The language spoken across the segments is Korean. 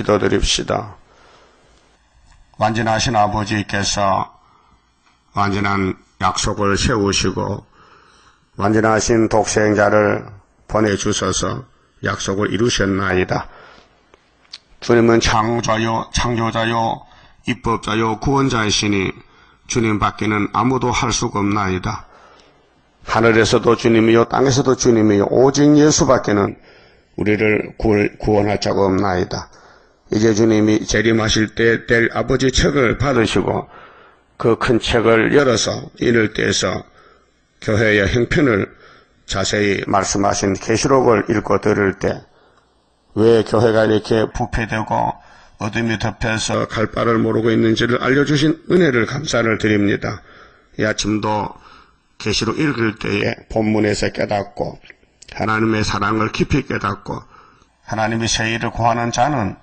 기도드립시다. 완전하신 아버지께서 완전한 약속을 세우시고 완전하신 독생자를 보내주셔서 약속을 이루셨나이다. 주님은 창조자요, 입법자요, 구원자이시니 주님 밖에는 아무도 할 수가 없나이다. 하늘에서도 주님이요, 땅에서도 주님이요, 오직 예수밖에는 우리를 구원할 자가 없나이다. 이제 주님이 재림하실 때 될 아버지 책을 받으시고 그 큰 책을 열어서 인을 떼서 교회의 형편을 자세히 말씀하신 계시록을 읽고 들을 때 왜 교회가 이렇게 부패되고 어둠이 덮여서 갈 바를 모르고 있는지를 알려주신 은혜를 감사를 드립니다. 이 아침도 계시록 읽을 때에 본문에서 깨닫고 하나님의 사랑을 깊이 깨닫고 하나님이 새 일을 구하는 자는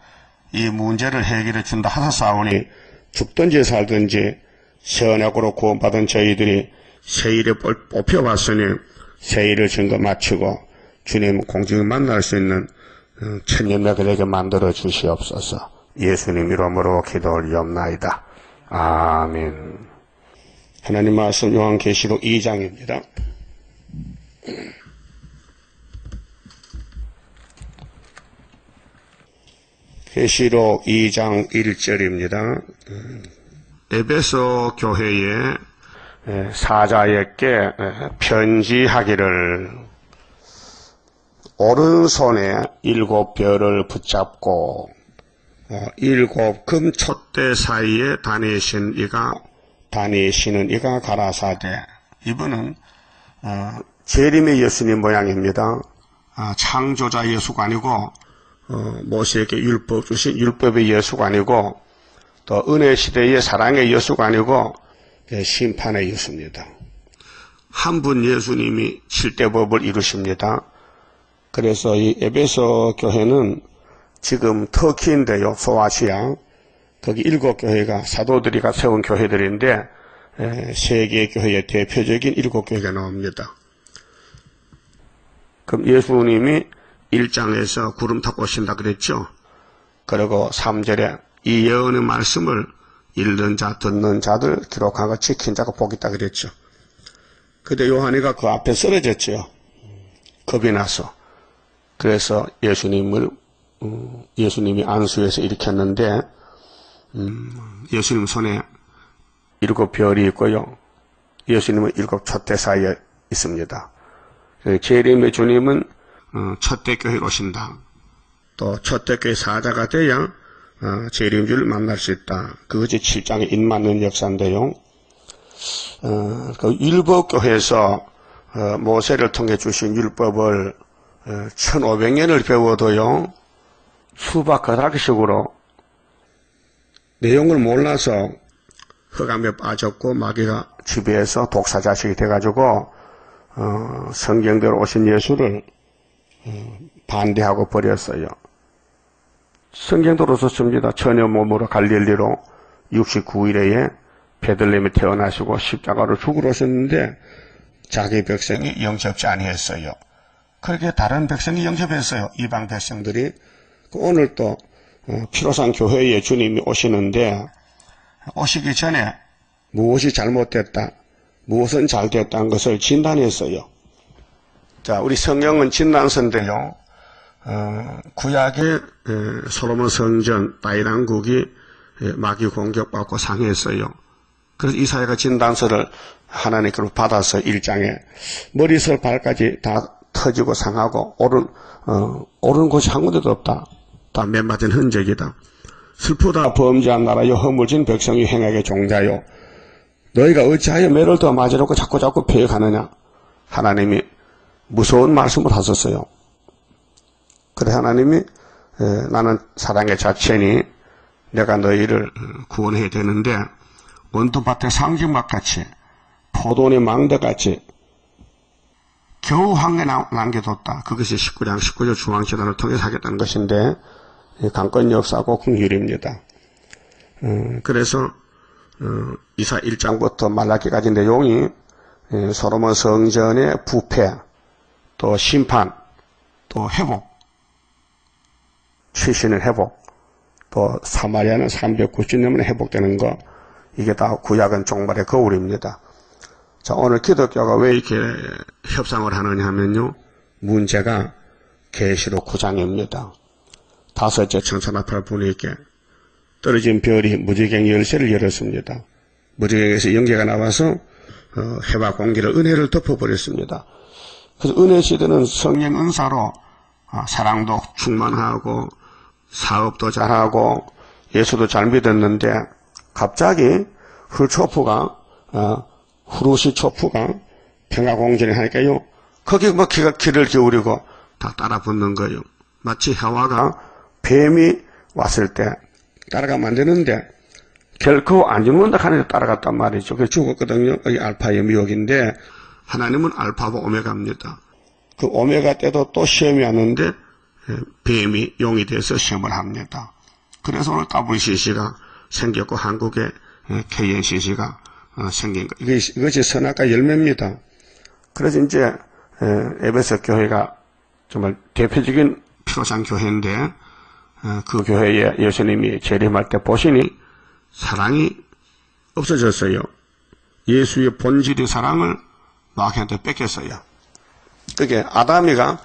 이 문제를 해결해 준다 하사사오니 죽든지 살든지 새 언약으로 구원받은 저희들이 새 일에 뽑혀왔으니 새 일을 증거 마치고 주님 공중에 만날 수 있는 천년매들에게 만들어 주시옵소서. 예수님 이름으로 기도 올리옵나이다. 아멘. 하나님 말씀 요한계시록 2장입니다. 계시록 2장 1절입니다. 에베소 교회의 사자에게 편지하기를 오른손에 7별을 붙잡고 7 금촛대 사이에 다니시는 이가 가라사대. 이분은 재림의 예수님 모양입니다. 창조자 예수가 아니고 모세에게 율법 주신 율법의 예수가 아니고 또 은혜 시대의 사랑의 예수가 아니고 심판의 예수입니다. 한 분 예수님이 7대 법을 이루십니다. 그래서 이 에베소 교회는 지금 터키인데요, 소아시아. 거기 7교회가 사도들이 세운 교회들인데 세계 교회의 대표적인 7교회가 나옵니다. 그럼 예수님이 1장에서 구름 타고 오신다 그랬죠. 그리고 3절에 이 예언의 말씀을 읽는 자, 듣는 자들 기록하고 지킨 자가 복이 있다 그랬죠. 그때 요한이가 그 앞에 쓰러졌죠. 겁이 나서. 그래서 예수님이 안수해서 일으켰는데 예수님 손에 7별이 있고요. 예수님은 7 촛대 사이에 있습니다. 재림의 주님은 촛대 교회에 오신다. 또 촛대 교회 사자가 돼야 재림주를 만날 수 있다. 그것이 7장에 인맞는 역사인데요. 그 율법교회에서 모세를 통해 주신 율법을 1500년을 배워도요, 수박 거다기식으로 내용을 몰라서 흑암에 빠졌고 마귀가 지배해서 독사자식이 돼가지고 성경대로 오신 예수를 반대하고 버렸어요. 성경대로 썼습니다. 처녀 몸으로 갈릴리로 69일에 베들레헴에 태어나시고 십자가로 죽으러 오셨는데 자기 백성이 영접지 아니했어요. 그렇게 다른 백성이 영접했어요. 이방 백성들이. 오늘 또 피로산 교회에 주님이 오시는데 오시기 전에 무엇이 잘못됐다, 무엇은 잘됐다는 것을 진단했어요. 자, 우리 성경은 진단서인데요. 구약의 솔로몬 성전 다윗왕국이 마귀 공격받고 상했어요. 그래서 이사야가 진단서를 하나님께로 받아서 1장에 머리에서 발까지 다 터지고 상하고 오른 곳이 한 군데도 없다. 다 매 맞은 흔적이다. 슬프다 범죄한 나라요 허물진 백성이 행하게 종자요. 너희가 어찌하여 매를 더 맞으려고 자꾸 피해가느냐. 하나님이 무서운 말씀을 하셨어요. 그래 하나님이 나는 사랑의 자체니 내가 너희를 구원해야 되는데 원통밭의 상징막같이 포도원의 망대같이 겨우 한 개 남겨뒀다. 그것이 19장 19절 중앙재단을 통해서 하겠다는 것인데 강권 역사고 긍휼입니다. 그래서 이사 1장부터 말라기까지 내용이 솔로몬 성전의 부패, 또 심판, 또 회복, 최신의 회복, 또 사마리아는 390년만에 회복되는 거, 이게 다 구약은 종말의 거울입니다. 자, 오늘 기독교가 왜 이렇게 협상을 하느냐 하면요, 문제가 계시록 9장입니다. 다섯째 천사 나팔 분에게 떨어진 별이 무지개 열쇠를 열었습니다. 무지개에서 영계가 나와서 해와 공기를, 은혜를 덮어버렸습니다. 그래서 은혜 시대는 성령 은사로 사랑도 충만하고 사업도 잘하고 예수도 잘 믿었는데, 갑자기 훌초프가 후루시 초프가 평화공전을 하니까요, 거기 뭐 귀를 기울이고 다 따라 붙는 거예요. 마치 하와가 뱀이 왔을 때 따라가면 안 되는데 결코 안 죽는다 하는데 따라갔단 말이죠. 그래서 죽었거든요. 이 알파의 미혹인데, 하나님은 알파와 오메가입니다. 그 오메가 때도 또 시험이 왔는데 뱀이 용이 돼서 시험을 합니다. 그래서 오늘 WCC가 생겼고 한국의 KNCC가 생긴 거. 이것이 선악과 열매입니다. 그래서 이제 에베소 교회가 정말 대표적인 피로상 교회인데, 그 교회에 예수님이 재림할 때 보시니 사랑이 없어졌어요. 예수의 본질의 사랑을 마귀한테 뺏겼어요. 그게 아담이가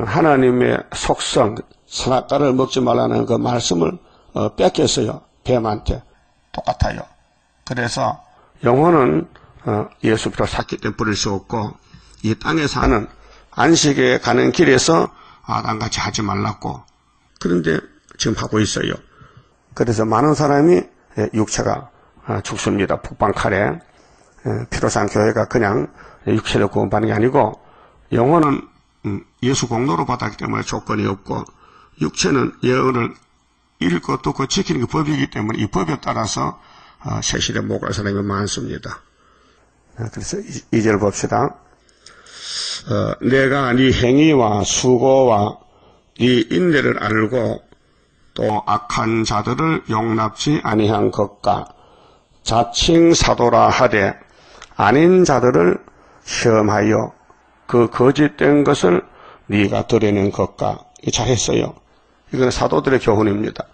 하나님의 속성, 선악과를 먹지 말라는 그 말씀을 뺏겼어요. 뱀한테. 똑같아요. 그래서 영혼은 예수 피로 샀기 때문에 버릴 수 없고, 이 땅에 사는 안식에 가는 길에서 아담같이 하지 말라고. 그런데 지금 하고 있어요. 그래서 많은 사람이 육체가 죽습니다. 북방칼에. 피로산 교회가 그냥 육체를 구원받는 게 아니고, 영혼은 예수 공로로 받았기 때문에 조건이 없고, 육체는 예언을 읽고 듣고 지키는 게 법이기 때문에 이 법에 따라서 세실에 못 갈 사람이 많습니다. 그래서 2절 봅시다. 내가 네 행위와 수고와 네 인내를 알고 또 악한 자들을 용납지 아니한 것과 자칭 사도라 하되 아닌 자들을 시험하여 그 거짓된 것을 네가 드러낸 것과. 잘했어요. 이건 사도들의 교훈입니다.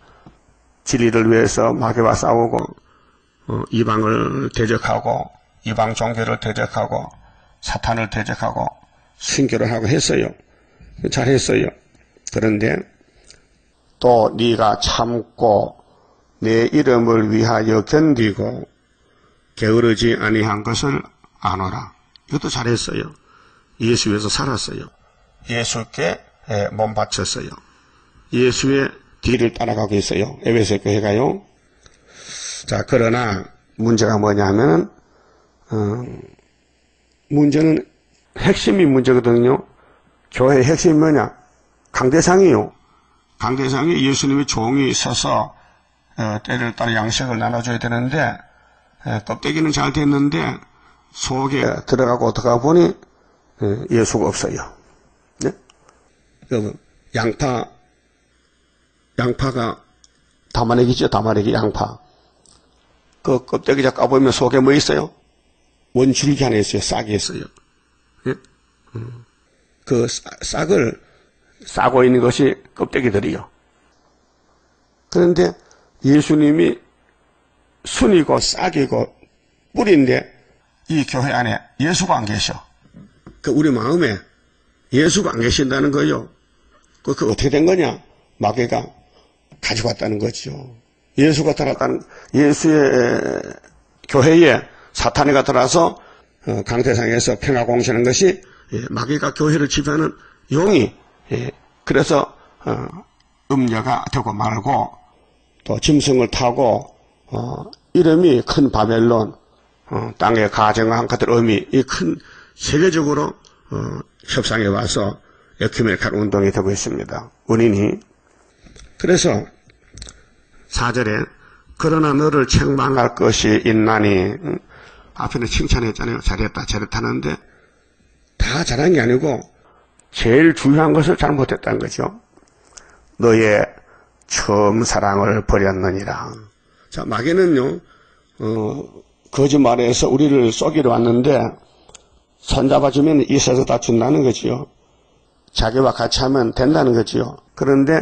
진리를 위해서 마귀와 싸우고 이방을 대적하고 이방 종교를 대적하고 사탄을 대적하고 순교를 하고 했어요. 잘했어요. 그런데 또 네가 참고 내 이름을 위하여 견디고 게으르지 아니한 것을 아노라. 이것도 잘했어요. 예수 위해서 살았어요. 예수께 몸 바쳤어요. 예수의 뒤를 따라가고 있어요. 에베소 교회가요. 자, 그러나 문제가 뭐냐면 문제는 핵심이 문제거든요. 교회의 핵심이 뭐냐? 강대상이요. 강대상이 예수님의 종이 서서 때를 따라 양식을 나눠줘야 되는데, 껍데기는 잘 됐는데 속에 들어가고 들어가 보니 예수가 없어요. 네? 양파가 다마내기죠. 다마내기 양파. 그 껍데기 자 까보면 속에 뭐 있어요? 원줄기 안에 있어요. 싹이 있어요. 예? 그 싹을 싸고 있는 것이 껍데기들이요. 그런데 예수님이 순이고 싹이고 뿌리인데 이 교회 안에 예수가 안 계셔. 그 우리 마음에 예수가 안 계신다는 거요. 그 어떻게 된 거냐? 마귀가 가지고 왔다는 거죠. 예수가 들어왔다는, 예수의 교회에 사탄이가 들어와서 강대상에서 평화 공시하는 것이 마귀가 교회를 지배하는 용이, 그래서 음녀가 되고 말고 또 짐승을 타고 이름이 큰 바벨론, 땅에 가정한 것들 의미, 이 큰 세계적으로 협상에 와서 에큐메니칼 운동이 되고 있습니다. 원인이. 그래서 4절에 그러나 너를 책망할 것이 있나니, 앞에는 칭찬했잖아요. 잘했다 잘했다는데 다 잘한 게 아니고 제일 중요한 것을 잘못했다는 거죠. 너의 처음 사랑을 버렸느니라. 자, 마귀는요 거짓말해서 우리를 속이러 왔는데 손잡아주면 있어서 다 준다는 거지요. 자기와 같이 하면 된다는 거지요. 그런데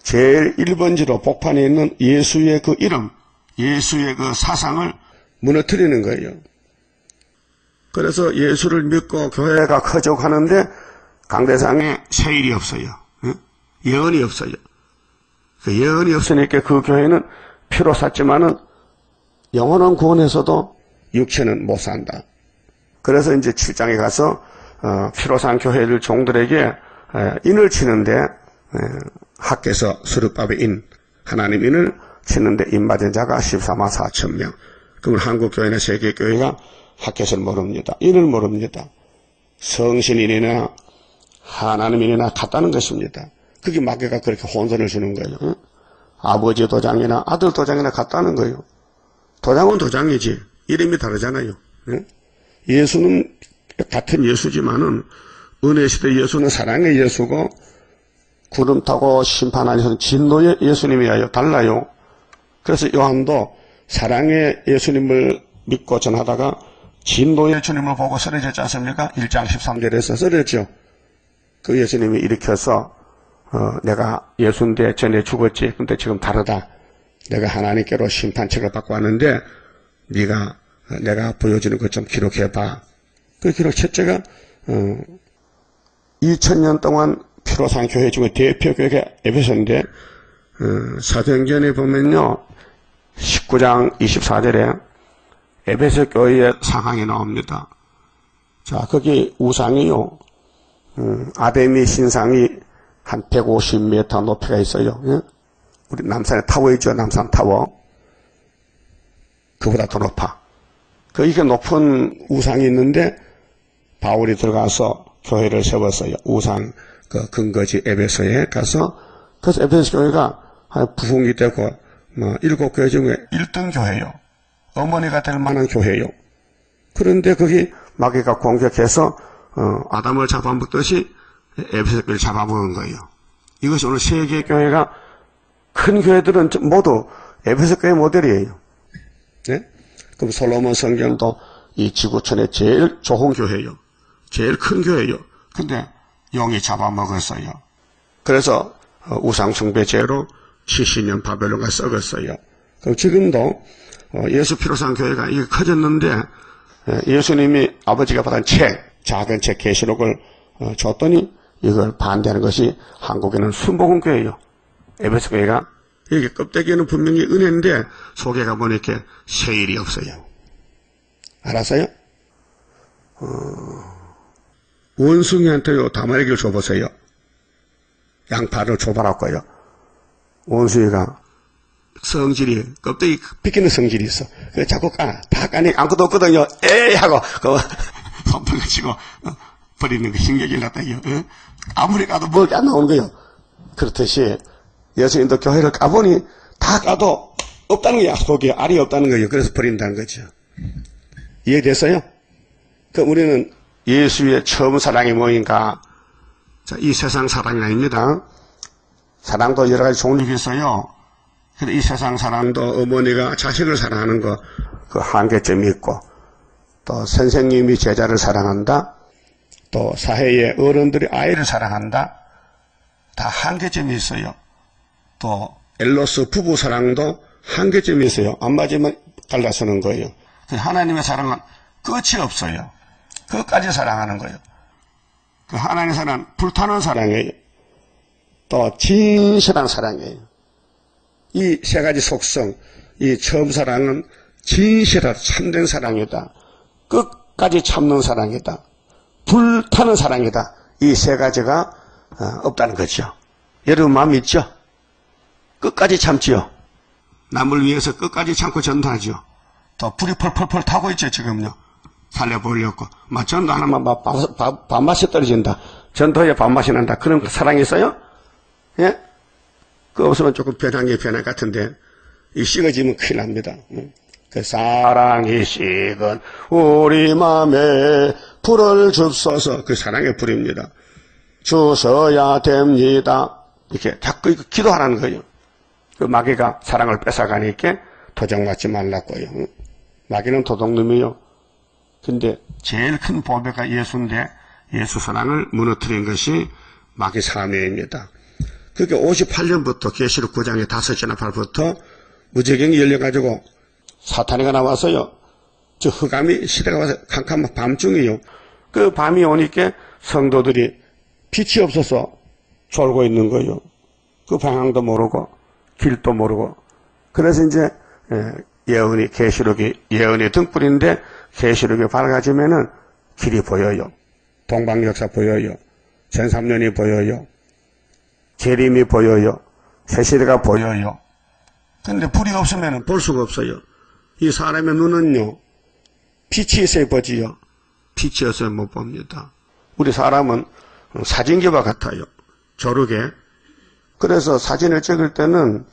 제일 1번지로 복판에 있는 예수의 그 이름, 예수의 그 사상을 무너뜨리는 거예요. 그래서 예수를 믿고 교회가 커져고 하는데 강대상에 세일이 없어요. 예언이 없어요. 그 예언이 없으니까 그 교회는 피로 샀지만은 영원한 구원에서도 육체는 못 산다. 그래서 이제 7장에 가서 피로 산 교회를 종들에게 인을 치는데 학개서 수르밥의 인, 하나님 인을 치는데 인맞은 자가 14만 4천 명. 그러면 한국교회나 세계교회가 학개서를 모릅니다. 인을 모릅니다. 성신인이나 하나님인이나 같다는 것입니다. 그게 마귀가 그렇게 혼선을 주는 거예요. 아버지 도장이나 아들 도장이나 같다는 거예요. 도장은 도장이지 이름이 다르잖아요. 예수는 같은 예수지만은 은혜시대 예수는 사랑의 예수고 구름 타고 심판하는 예수는 진노의 예수님이에요. 달라요. 그래서 요한도 사랑의 예수님을 믿고 전하다가 진노의 주님을 보고 쓰러졌지 않습니까? 1장 13절에서 쓰러졌죠. 그 예수님이 일으켜서 내가 예수인데 전에 죽었지. 근데 지금 다르다. 내가 하나님께로 심판책을 받고 왔는데 네가 내가 보여주는 것 좀 기록해봐. 그 기록 첫째가 2000년 동안 피로 산 교회 중에 대표 교회가 에베소인데 사도행전에 보면요 19장 24절에 에베소 교회의 상황이 나옵니다. 자 거기 우상이요 아데미 신상이 한 150m 높이가 있어요. 예? 우리 남산에 타워 있죠. 남산 타워. 그보다 더 높아. 이게 높은 우상이 있는데 바울이 들어가서 교회를 세웠어요. 우상 그 근거지 에베소에 가서 그래서 에베소 교회가 부흥이 되고 뭐 7교회 중에 1등 교회요. 어머니가 될 만한 교회요. 그런데 거기 마귀가 공격해서 아담을 잡아먹듯이 에베소 교회를 잡아먹은 거예요. 이것이 오늘 세계 교회가 큰 교회들은 모두 에베소 교회 모델이에요. 네? 그럼 솔로몬 성전도 이 지구촌의 제일 좋은 교회요. 제일 큰 교회요. 근데 용이 잡아먹었어요. 그래서 우상숭배죄로 70년 바벨론가 썩었어요. 그럼 지금도 예수 피로 산 교회가 이게 커졌는데 예수님이 아버지가 받은 책, 작은 책 계시록을 줬더니 이걸 반대하는 것이 한국에는 순복음교회예요. 에베소 교회가 이게 껍데기에는 분명히 은혜인데 속에 가보니 이렇게 세일이 없어요. 알았어요? 원숭이한테요 다말기를 줘보세요. 양파를 줘봐라고요. 원숭이가 성질이 껍데기 삐끼는 성질이 있어. 그래서 자꾸 다 까니 아무것도 없거든요. 에이 하고 손톱을 치고 버리는 거 신경질 났다요. 아무리 까도 먹을 게 안 나오는 거예요. 그렇듯이 예수님도 교회를 까보니 다 까도 없다는 거야. 속에 알이 없다는 거예요. 그래서 버린다는 거죠. 이해됐어요? 그럼 우리는 예수의 처음 사랑이 뭐인가? 자, 이 세상 사랑이 아닙니다. 사랑도 여러 가지 종류가 있어요. 근데 이 세상 사랑도 어머니가 자식을 사랑하는 거, 그 한계점이 있고, 또 선생님이 제자를 사랑한다, 또 사회의 어른들이 아이를 사랑한다, 다 한계점이 있어요. 또 엘로스 부부 사랑도 한계점이 있어요. 안 맞으면 갈라서는 거예요. 하나님의 사랑은 끝이 없어요. 끝까지 사랑하는 거예요. 그 하나님의 사랑은 불타는 사랑이에요. 또 진실한 사랑이에요. 이 세 가지 속성, 이 처음 사랑은 진실한 참된 사랑이다. 끝까지 참는 사랑이다. 불타는 사랑이다. 이 세 가지가 없다는 거죠. 여러분 마음 있죠? 끝까지 참지요. 남을 위해서 끝까지 참고 전도하죠. 또 불이 펄펄펄 타고 있죠. 지금요. 살려보려고. 전도 하나만 밥맛이 떨어진다. 전도에 밥맛이 난다. 그런 사랑이 있어요? 예? 그 없으면 조금 변한 게 변한 같은데 이 식어지면 큰일 납니다. 그 사랑이 식은 우리 맘에 불을 줍소서. 그 사랑의 불입니다. 주셔야 됩니다. 이렇게 자꾸 기도하라는 거예요. 그 마귀가 사랑을 뺏어가니까 도적맞지 말라고요. 마귀는 도둑놈이요. 근데 제일 큰 보배가 예수인데 예수 사랑을 무너뜨린 것이 마귀 사명입니다. 그러니까 58년부터 계시록 9장의 5째나 발부터 무저경이 열려가지고 사탄이가 나와서요. 저 흑암이 시대가 와서 캄캄한 밤중이요. 그 밤이 오니까 성도들이 빛이 없어서 졸고 있는 거예요. 그 방향도 모르고 길도 모르고. 그래서 이제 예언이 계시록이 예언의 등불인데 계시록이 밝아지면은 길이 보여요. 동방역사 보여요. 전3년이 보여요. 재림이 보여요. 새시대가 보여요. 근데 불이 없으면 볼 수가 없어요. 이 사람의 눈은요, 빛이 있어야 보지요. 빛이 없으면 못 봅니다. 우리 사람은 사진기와 같아요. 조르게. 그래서 사진을 찍을 때는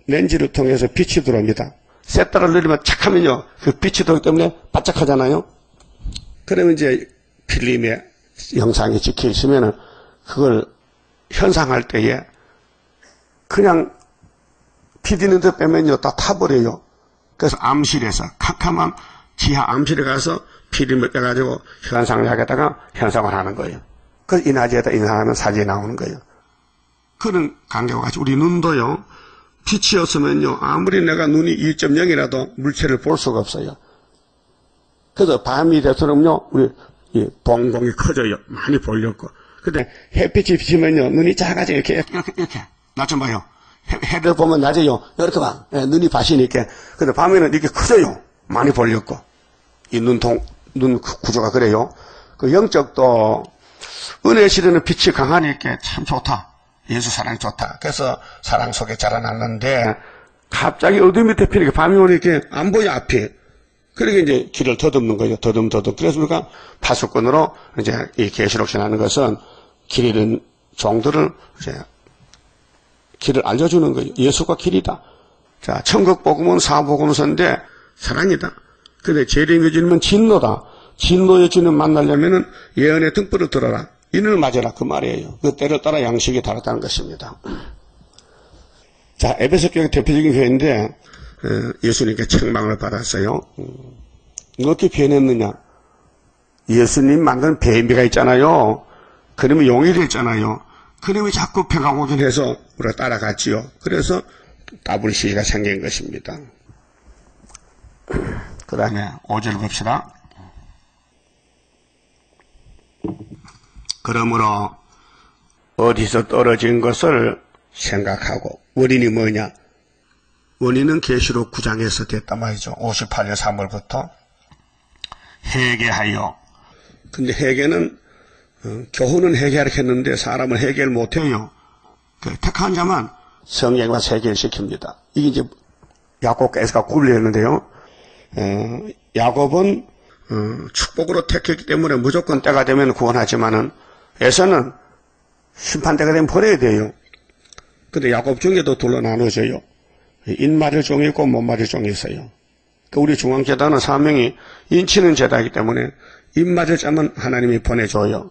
렌즈를 통해서 빛이 들어옵니다. 셋다를 누르면 착 하면요, 그 빛이 들어오기 때문에 반짝하잖아요. 그러면 이제 필름에 영상이 찍혀 있으면은 그걸 현상할 때에 그냥 PD는 데 빼면요, 다 타버려요. 그래서 암실에서, 캄캄한 지하 암실에 가서 필름을 빼가지고 현상을 하겠다가 현상을 하는 거예요. 그래서 인화지에다 인상하면 사진이 나오는 거예요. 그런 관계와 같이 우리 눈도요, 빛이 없으면요, 아무리 내가 눈이 2.0이라도 물체를 볼 수가 없어요. 그래서 밤이 될수록요, 우리 봉봉이 커져요. 많이 보려고. 근데 햇빛이 비치면요, 눈이 작아져요. 이렇게. 나 좀 봐요. 해를 보면 낮에요. 이렇게 봐. 눈이 바시니까. 근데 밤에는 이렇게 커져요. 많이 보려고. 이 눈 구조가 그래요. 그 영적도 은혜 실에는 빛이 강하니까 참 좋다. 예수 사랑이 좋다. 그래서 사랑 속에 자라났는데 갑자기 어둠 밑에 피니까 밤이 오니까 안 보여 앞이. 그러니까 이제 길을 더듬는 거죠. 더듬. 그래서 우리가 파수꾼으로 이제 이 계시록신하는 것은 길 잃은 종들을 이제 길을 알려주는 거예요. 예수가 길이다. 자, 천국 복음은 사복음서인데 사랑이다. 근데 재림의 주님은 진노다. 진노의 주님 만나려면은 예언의 등불을 들어라. 인을 맞아라. 그 말이에요. 그 때를 따라 양식이 다르다는 것입니다. 자, 에베소 교회 대표적인 교회인데 예수님께 책망을 받았어요. 어떻게 변했느냐? 예수님 만든 배미가 있잖아요. 그러면 용이 됐잖아요. 그러면 자꾸 평강호전해서 우리가 따라갔지요. 그래서 WCC가 생긴 것입니다. 그 다음에 5절 봅시다. 그러므로 어디서 떨어진 것을 생각하고, 원인이 뭐냐? 원인은 계시록 9장에서 됐단 말이죠. 58년 3월부터 회개하여. 근데 회개는 교훈은 회개하라 했는데 사람은 회개를 못해요. 택한 자만 성령과 세계를 시킵니다. 이게 이제 야곱과 에서가 구별했는데요. 야곱은 축복으로 택했기 때문에 무조건 때가 되면 구원하지만은 에서는 심판때가 되면 버려야 돼요. 근데 야곱 중에도 둘로 나눠져요. 인 맞을 종이 있고 못 맞을 종이 있어요. 우리 중앙제단은 사명이 인치는 제다이기 때문에 인 맞을 자만 하나님이 보내줘요.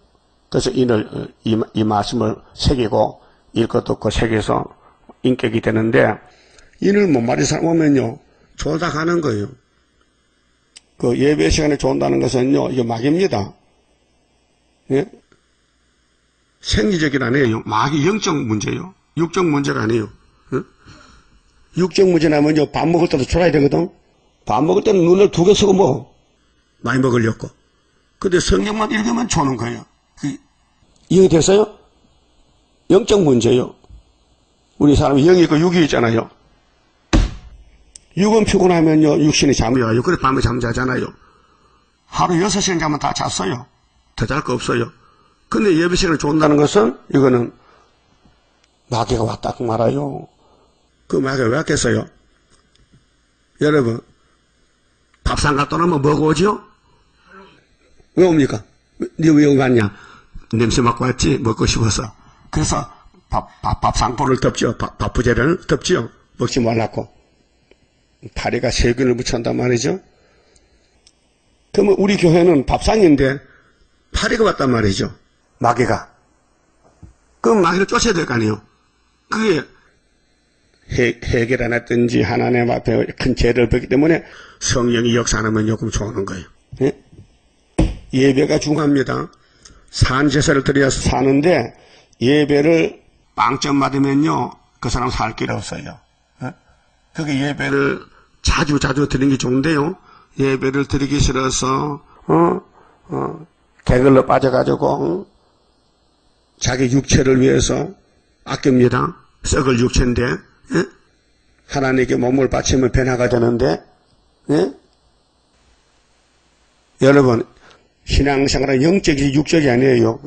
그래서 이 말씀을 새기고 읽고 듣고 새겨서 인격이 되는데, 인을 못 맞을 사람 오면요, 조작하는 거예요. 그 예배 시간에 좋은다는 것은요, 이게 막입니다. 예? 생리적인 아니에요. 막이 영적 문제예요. 육적 문제가 아니에요. 예? 육적 문제라면요, 밥 먹을 때도 졸아야 되거든. 밥 먹을 때는 눈을 2개 쓰고 뭐 많이 먹으려고. 근데 성경만 읽으면 조는 거예요. 이해됐어요? 영적 문제예요. 우리 사람이 영이 있고 육이 있잖아요. 육은 피곤하면요, 육신이 잠이 와요. 그래 밤에 잠자잖아요. 하루 6시간 자면 다 잤어요. 더 잘 거 없어요. 근데 예배 시간을 좋은다는 것은 이거는 마귀가 왔다 그 말아요. 그 마귀가 왜 왔겠어요? 여러분, 밥상 갔다 오면 뭐고 오죠? 왜 옵니까? 네 왜 여기 왔냐? 냄새 맡고 왔지? 먹고 싶어서. 그래서 밥상포를 덮죠. 밥부재를 덮죠. 먹지 말라고. 파리가 세균을 묻힌단 말이죠. 그러면 우리 교회는 밥상인데 파리가 왔단 말이죠. 마귀가. 그럼 마귀를 쫓아야 될 거 아니에요. 그게 해결 안 했든지 하나님 앞에 큰 죄를 벗기 때문에 성령이 역사하면 조금 좋은 거예요. 예? 예배가 중요합니다. 산제사를 드려서 사는데 예배를 빵점 맞으면요, 그 사람 살 길 없어요. 그게 예배를 자주 드리는 게 좋은데요. 예배를 드리기 싫어서, 개걸로 빠져가지고, 자기 육체를 위해서 아낍니다. 썩을 육체인데, 하나님께 몸을 바치면 변화가 되는데, 여러분, 신앙생활은 영적이 육적이 아니에요.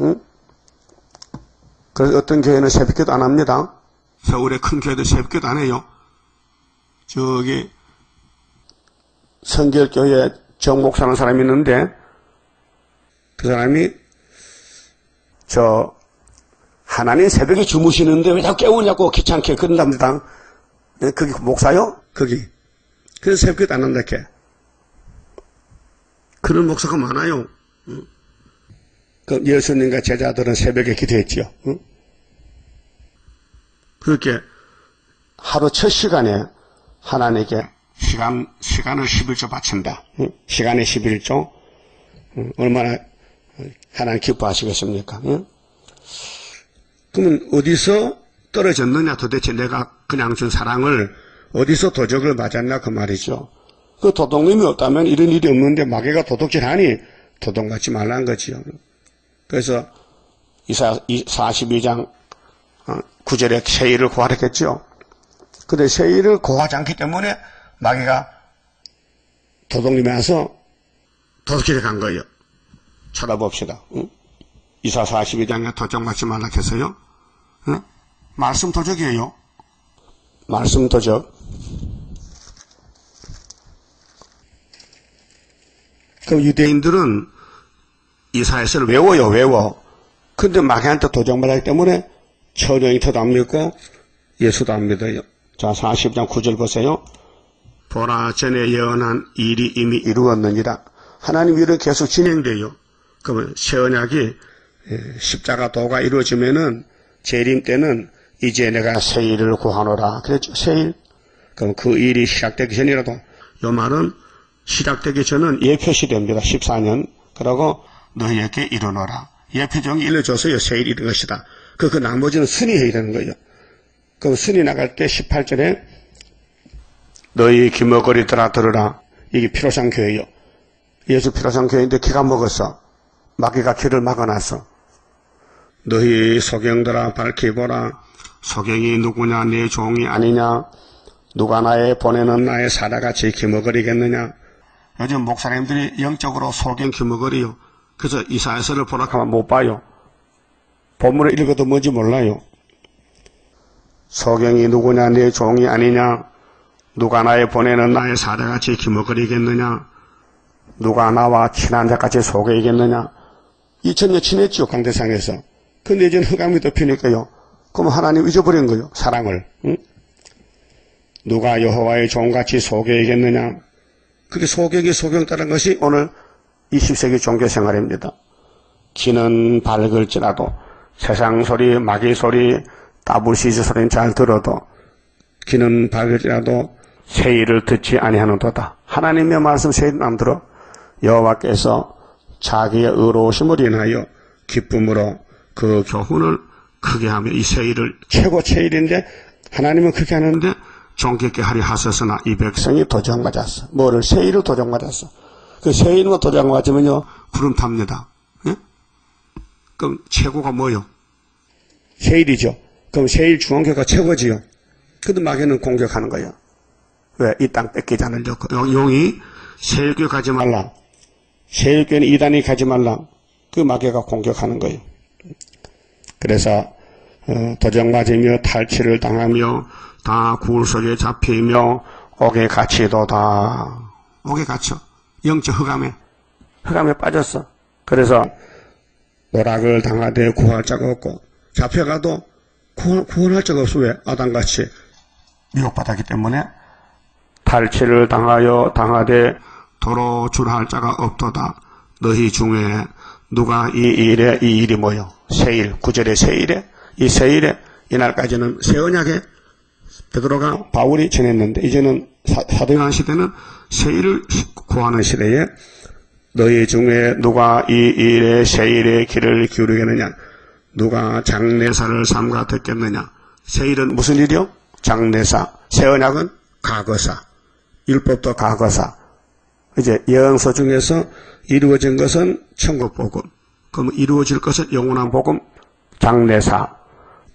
그래서 어떤 교회는 새벽기도 안 합니다. 서울의 큰 교회도 새벽기도 안 해요. 저기 성결교회 정목사라는 사람이 있는데 그 사람이 하나님 새벽에 주무시는데 왜 자꾸 깨우냐고 귀찮게 그런답니다. 거기 목사요? 거기. 그래서 새벽기도 안 한다 이렇게. 그런 목사가 많아요. 그 예수님과 제자들은 새벽에 기도했지요. 그렇게 하루 첫 시간에 하나님께 시간을 11조 바친다. 시간에 11조. 얼마나 하나님 기뻐하시겠습니까? 그러면 어디서 떨어졌느냐? 도대체 내가 그냥 준 사랑을 어디서 도적을 맞았나 그 말이죠. 그 도둑님이 없다면 이런 일이 없는데 마귀가 도둑질하니 도둑 맞지 말란 거지요. 그래서 이사야 42장 9절에 세일을 고하랬겠죠. 근데 세일을 고하지 않기 때문에 마귀가 도둑님이 와서 도둑질에 간 거예요. 찾아봅시다. 이사야 42장에 도적 맞지 말라 했어요. 말씀 도적이에요. 말씀 도적. 그럼 유대인들은 이사야서를 외워. 근데 마귀한테 도적 맞았기 때문에 처녀인터도 안 믿고 예수도 안 믿어요. 자, 40장 9절 보세요. 보라, 전에 예언한 일이 이미 이루었느니라. 하나님 일은 계속 진행돼요. 그러면 새 언약이 십자가 도가 이루어지면은 재림 때는 이제 내가 새 일을 구하노라. 그랬죠. 새 일. 그럼 그 일이 시작되기 전이라도 이 말은 시작되기 전은 예표시됩니다. 14년. 그러고 너희에게 이르노라. 예표종이 일러줘서요. 새 일이 이른 것이다. 그 나머지는 순위해야 되는 거예요. 그럼 순위 나갈 때 18절에 너희 기머거리들아 들으라. 이게 피로상 교회예요. 예수 피로상 교회인데 기가 먹었어. 마귀가 길을 막아놨어. 너희 소경들아 밝히 보라. 소경이 누구냐? 내 종이 아니냐? 누가 나의 보내는 나의 사자같이 기머거리겠느냐? 요즘 목사님들이 영적으로 소경 기머거리요. 그래서 이사야서를 보라 하면 못 봐요. 본문을 읽어도 뭔지 몰라요. 소경이 누구냐? 내 종이 아니냐? 누가 나의 보내는 나의 사자같이 기머거리겠느냐? 누가 나와 친한 자같이 속이겠느냐? 2000년 친했죠, 강대상에서. 근데 이제는 흑암이 덮이니까요. 그럼 하나님 잊어버린 거예요, 사랑을. 응? 누가 여호와의 종같이 속이겠느냐? 그게 소경이 따른 것이 오늘 20세기 종교생활입니다. 귀는 밝을지라도 세상 소리, 마귀 소리, 따블시즈 소리는 잘 들어도 귀는 밝을지라도 세일을 듣지 아니하는도다. 하나님의 말씀 세일은 안 들어. 여호와께서 자기의 의로우심을 인하여 기쁨으로 그 교훈을 크게 하며 이 세일을 최고 세일인데 하나님은 그렇게 하는데 존귀케 하리 하셨으나 이 백성이 도적 맞았어. 뭐를? 세일을 도적 맞았어. 그 세일과 도적 맞으면요 구름 탑니다. 예? 그럼 최고가 뭐요? 세일이죠. 그럼 세일 중앙교가 최고지요. 근데 마귀는 공격하는 거예요. 왜? 이 땅 뺏기지 않으려고. 용이 세일교회 가지 말라. 세일교회는 이단이 가지 말라. 그 마귀가 공격하는 거예요. 그래서 도적 맞으며 탈취를 당하며 다 굴 속에 잡히며 옥에 갇히도다. 옥에 갇혀. 영적 흑암에 빠졌어. 그래서 노락을 당하되 구할 자가 없고 잡혀가도 구원할 자가 없어. 왜? 아담같이 미혹받았기 때문에 탈취를 당하되 도로 줄할 자가 없도다. 너희 중에 누가 이 일이 뭐요? 세일, 9절의 세일에 이 세일에 이날까지는 새 언약에 베드로가 바울이 전했는데 이제는 사도 요한 시대는 세일을 구하는 시대에 너희 중에 누가 이 일에 세일의 길을 기울이겠느냐? 누가 장례사를 삼가 듣겠느냐. 세일은 무슨 일이요? 장례사. 세언약은 과거사. 율법도 과거사. 이제 예언서 중에서 이루어진 것은 천국복음. 그럼 이루어질 것은 영원한 복음. 장례사.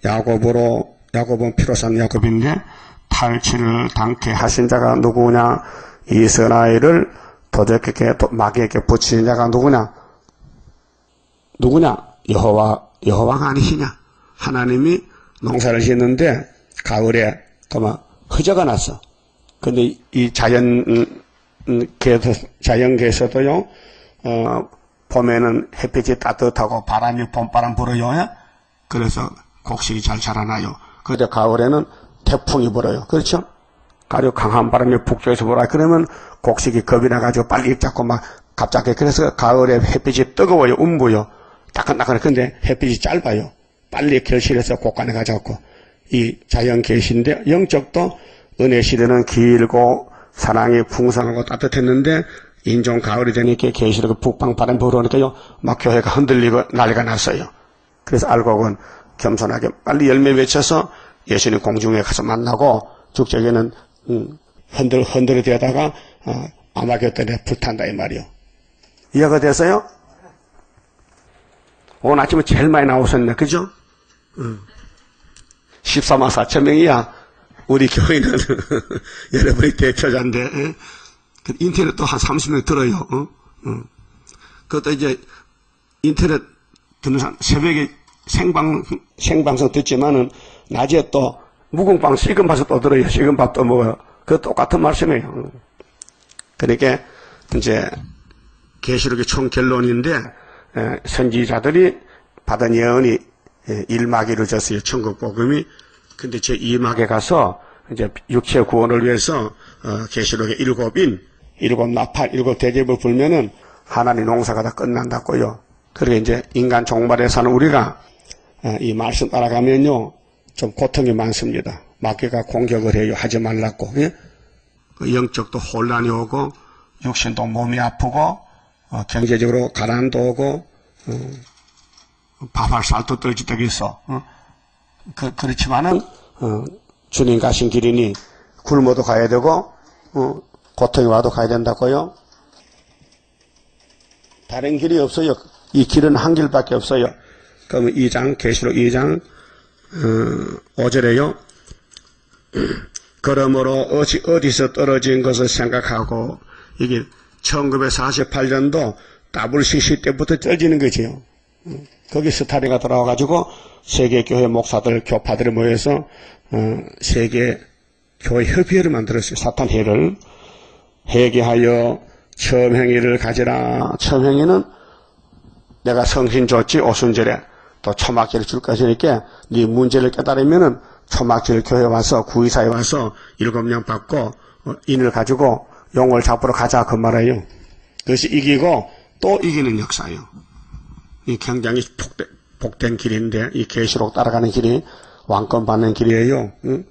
야곱은 피로 산 야곱인데 탈취를 당케 하신 자가 누구냐? 이스라엘을 도적에게 마귀에게 붙이는 자가 누구냐? 여호와가 아니시냐? 하나님이 농사를 짓는데 가을에 허저가 났어. 근데 이 자연계에서도요, 봄에는 햇빛이 따뜻하고 바람이 봄바람 불어요. 그래서 곡식이 잘 자라나요. 그런데 가을에는 태풍이 불어요. 그렇죠? 아주 강한 바람이 북쪽에서 불어요. 그러면 곡식이 겁이 나가지고 빨리 잎 잡고 막 갑자기. 그래서 가을에 햇빛이 뜨거워요. 음부요. 따끈따끈해. 근데 햇빛이 짧아요. 빨리 결실해서 곡간에 가져왔고. 이 자연 계시인데 영적도 은혜 시대는 길고 사랑이 풍성하고 따뜻했는데 인종 가을이 되니까 계시록 북방 바람 불어오니까요. 막 교회가 흔들리고 난리가 났어요. 그래서 알곡은 겸손하게 빨리 열매 맺혀서 예수님 공중에 가서 만나고 죽적에는 흔들어대다가 아마겟돈에 불탄다 이 말이요. 이해가 됐어요? 오늘 아침에 제일 많이 나오셨네. 그죠? 14만 4천 명이야. 우리 교회는 여러분이 대표자인데 인터넷도 한 30명 들어요. 그것도 이제 인터넷 듣는 사람 새벽에 생방송 듣지만은 낮에 또 무궁방 식은 밥도 또 들어요. 식은 밥도 먹어요. 그 똑같은 말씀이에요. 그러니까 이제 계시록의 총 결론인데 선지자들이 받은 예언이 1막이 이루어졌어요. 천국 복음이. 근데 제 2막에 가서 이제 육체 구원을 위해서 계시록의 7인, 7나팔, 7대접을 불면은 하나님 농사가 다 끝난다고요. 그리고 이제 인간 종말에 사는 우리가 이 말씀 따라가면요 좀 고통이 많습니다. 마귀가 공격을 해요. 하지 말라고. 예? 영적도 혼란이 오고 육신도 몸이 아프고 경제적으로 가난도 오고 밥할 쌀도 떨어지다고 있어. 그렇지만은 주님 가신 길이니 굶어도 가야 되고 고통이 와도 가야 된다고요. 다른 길이 없어요. 이 길은 한 길밖에 없어요. 그러면 2장 계시록 2장 5절에요. 그러므로 어디서 떨어진 것을 생각하고 이게 1948년도 WCC 때부터 떨어지는 거지요. 거기 스타리가 돌아와가지고 세계교회 목사들, 교파들이 모여서 세계 교회 협의회를 만들었어요. 사탄회를. 회개하여 처음행위를 가지라. 처음행위는 내가 성신 줬지 오순절에 또 초막절을 줄 것이니까 네 문제를 깨달으면은 초막절 교회 와서 구의사에 와서 7명 받고 인을 가지고 용을 잡으러 가자 그 말이에요. 그것이 이기고 또 이기는 역사예요. 이 굉장히 복된 길인데 이 계시록 따라가는 길이 왕권 받는 길이에요. 응?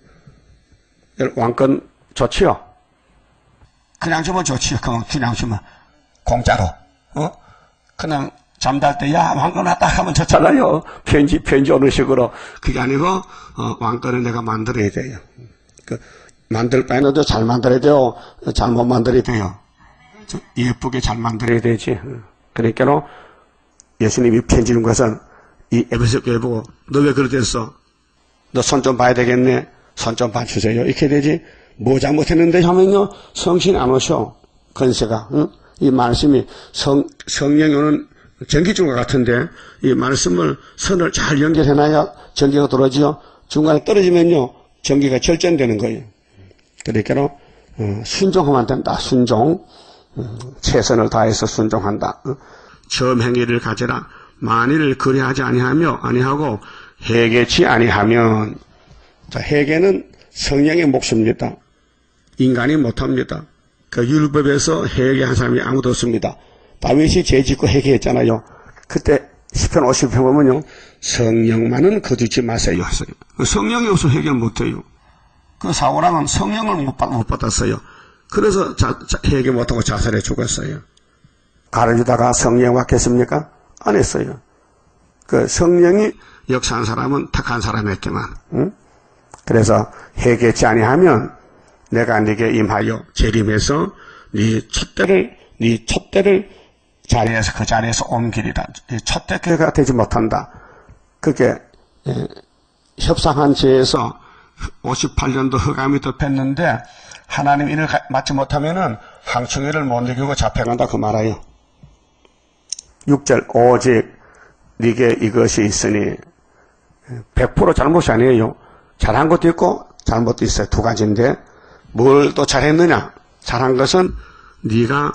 왕권 좋지요? 그냥 주면 좋지요. 그냥 주면 공짜로. 그냥 잠잘 때 야 왕권 왔다 하면 좋잖아요. 편지 오는 식으로. 그게 아니고 왕권을 내가 만들어야 돼요. 만들 바에는 잘 만들어야 돼요. 잘못 만들어야 돼요. 예쁘게 잘 만들어야 되지. 그러니까 예수님이 편지 준 것은 이 에베소 교회 보고 너 왜 그렇게 됐어? 너 손 좀 봐야 되겠네. 손 좀 봐주세요. 이렇게 되지. 뭐 잘못했는데 하면요 성신이 안 오셔. 건세가. 응? 이 말씀이 성령이 오는 전기줄과 같은데 이 말씀을 선을 잘 연결해놔야 전기가 들어오지요. 중간에 떨어지면요 전기가 절전되는 거예요. 그러니까 순종하면 된다. 순종. 최선을 다해서 순종한다. 처음 행위를 가져라. 만일 그리하지 아니하고 회개치 아니하면. 자, 회개는 성령의 몫입니다. 인간이 못합니다. 그 율법에서 회개한 사람이 아무도 없습니다. 다윗이 죄 짓고 회개했잖아요. 그때 시편 50편 보면요. 성령만은 거두지 마세요. 성령이 없어 회개를 못해요. 그 사울왕은 성령을 못 받았어요. 그래서 회개 못하고 자살해 죽었어요. 가르치다가 성령 받겠습니까? 안 했어요. 그 성령이 역사한 사람은 택한 사람에게만. 응? 그래서 회개치 아니하면 내가 네게 임하여 재림해서 네 촛대를 자리에서 그 자리에서 옮기리라. 촛대 교회가 되지 못한다. 그게 협상한 죄에서 58년도 흑암이 덮였는데 하나님 이를 맞지 못하면은 황충이를 못 이기고 잡혀간다 그 말아요. 6절 오직 네게 이것이 있으니 100% 잘못이 아니에요. 잘한 것도 있고 잘못도 있어요. 두 가지인데 뭘 또 잘했느냐? 잘한 것은 네가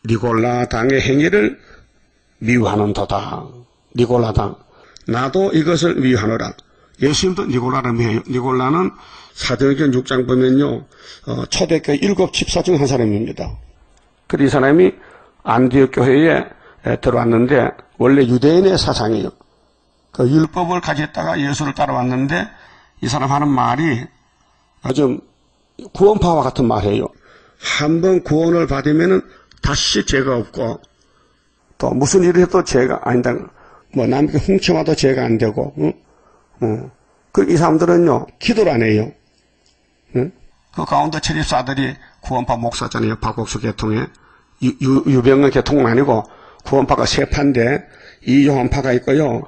니골라 당의 행위를 미워하는 도다. 니골라 당. 나도 이것을 미워하노라. 예수님도 니골라를 미워해요. 니골라는 사도행전 6장 보면요. 초대교회 7집사 중 한 사람입니다. 그래서 이 사람이 안디옥 교회에 들어왔는데 원래 유대인의 사상이에요. 그 율법을 가졌다가 예수를 따라왔는데 이 사람 하는 말이 아주 구원파와 같은 말이에요. 한번 구원을 받으면은 다시 죄가 없고 또 무슨 일을 해도 죄가 아니다. 뭐 남에게 훔쳐와도 죄가 안 되고. 이 사람들은요 기도를 안 해요. 응? 그 가운데 체립사들이 구원파 목사잖아요. 박옥수 계통에 유병은 계통은 아니고 구원파가 세 파인데 이요한파가 있고요.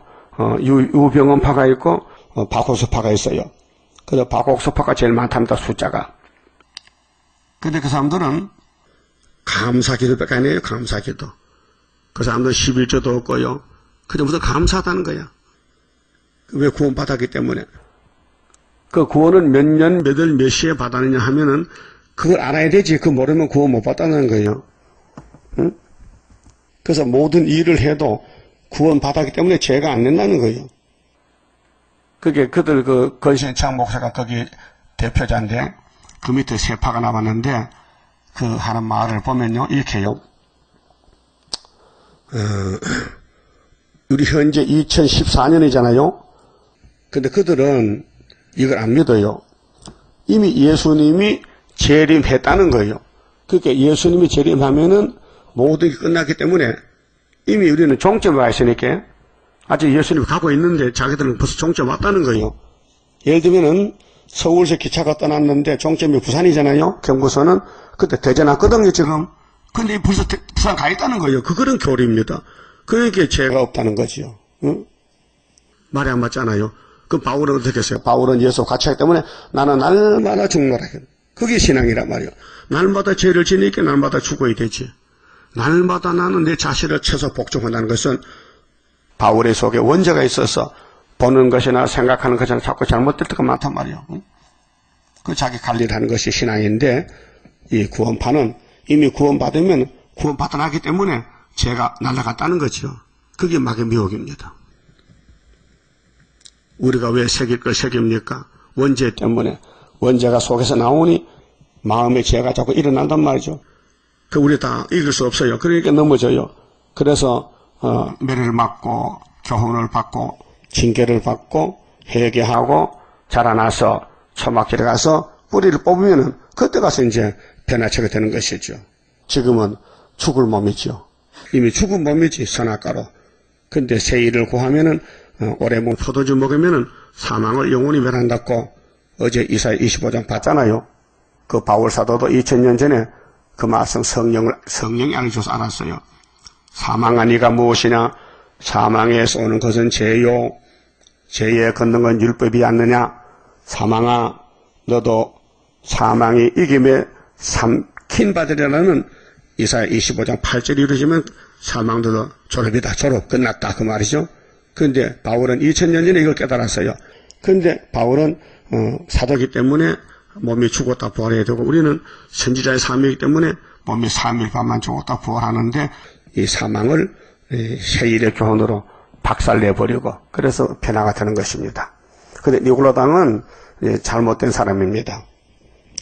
유병원파가 있고 박옥수파가 있어요. 그래서 박옥수파가 제일 많답니다. 숫자가. 근데 그 사람들은 감사기도밖에 안 해요. 감사기도. 그 사람들은 11조도 없고요. 그저 무슨 감사하다는 거야. 왜 구원받았기 때문에. 그 구원은 몇 년, 몇 월, 몇 시에 받았느냐 하면은 그걸 알아야 되지. 그거 모르면 구원 못 받았다는 거예요. 응? 그래서 모든 일을 해도 구원받았기 때문에 죄가 안 낸다는 거예요. 그게 그들 그 건신창 목사가 거기 대표자인데 그 밑에 세 파가 남았는데 그 하는 말을 보면요 이렇게 해요. 우리 현재 2014년이잖아요. 근데 그들은 이걸 안 믿어요. 이미 예수님이 재림했다는 거예요. 그러니까 예수님이 재림하면은 모든 게 끝났기 때문에 이미 우리는 종점에 와 있으니까 아직 예수님이 가고 있는데 자기들은 벌써 종점 왔다는 거예요. 예를 들면은 서울에서 기차가 떠났는데 종점이 부산이잖아요. 경부선은 그때 대전 왔거든요 지금. 근데 벌써 부산 가 있다는 거예요. 그거는 교리입니다. 그러니까 죄가 없다는 거지요. 응? 말이 안 맞잖아요. 그럼 바울은 어떻게 했어요? 바울은 예수와 같이 하기 때문에 나는 날마다 죽노라. 그게 신앙이란 말이에요. 날마다 죄를 지니까 날마다 죽어야 되지. 날마다 나는 내 자신을 쳐서 복종한다는 것은 바울의 속에 원죄가 있어서 보는 것이나 생각하는 것이나 자꾸 잘못될 때가 많단 말이에요. 그 자기 관리하는 것이 신앙인데 이 구원파는 이미 구원받으면 구원받아 나기 때문에 죄가 날아갔다는 거죠. 그게 마귀의 미혹입니다. 우리가 왜 새길 걸 새깁니까? 원죄 때문에. 원죄가 속에서 나오니 마음의 죄가 자꾸 일어난단 말이죠. 그 우리 다 이길 수 없어요. 그러니까 넘어져요. 그래서 매를 맞고 교훈을 받고 징계를 받고 회개하고 자라나서 초막길에 가서 뿌리를 뽑으면은 그때 가서 이제 변화체가 되는 것이죠. 지금은 죽을 몸이죠. 이미 죽은 몸이지 선악과로. 근데 새 일을 구하면은 오래 먹은 포도주 먹으면은 사망을 영원히 멸한다고 어제 이사야 25장 봤잖아요. 그 바울 사도도 2000년 전에 그 말씀 성령이 알려줘서 알았어요. 사망아 네가 무엇이냐? 사망에서 오는 것은 죄요. 죄에 걷는 건 율법이 않느냐? 사망아 너도 사망이 이김에 삼킨 받으려는 이사야 25장 8절이 이루어지면 사망도 졸업이다. 졸업 끝났다. 그 말이죠. 그런데 바울은 2000년 전에 이걸 깨달았어요. 그런데 바울은 사도이기 때문에 몸이 죽었다 부활해야 되고 우리는 선지자의 삶이기 때문에 몸이 3일 반만 죽었다 부활하는데 이 사망을 새 일의 교훈으로 박살내버리고 그래서 변화가 되는 것입니다. 그런데 니골라당은 잘못된 사람입니다.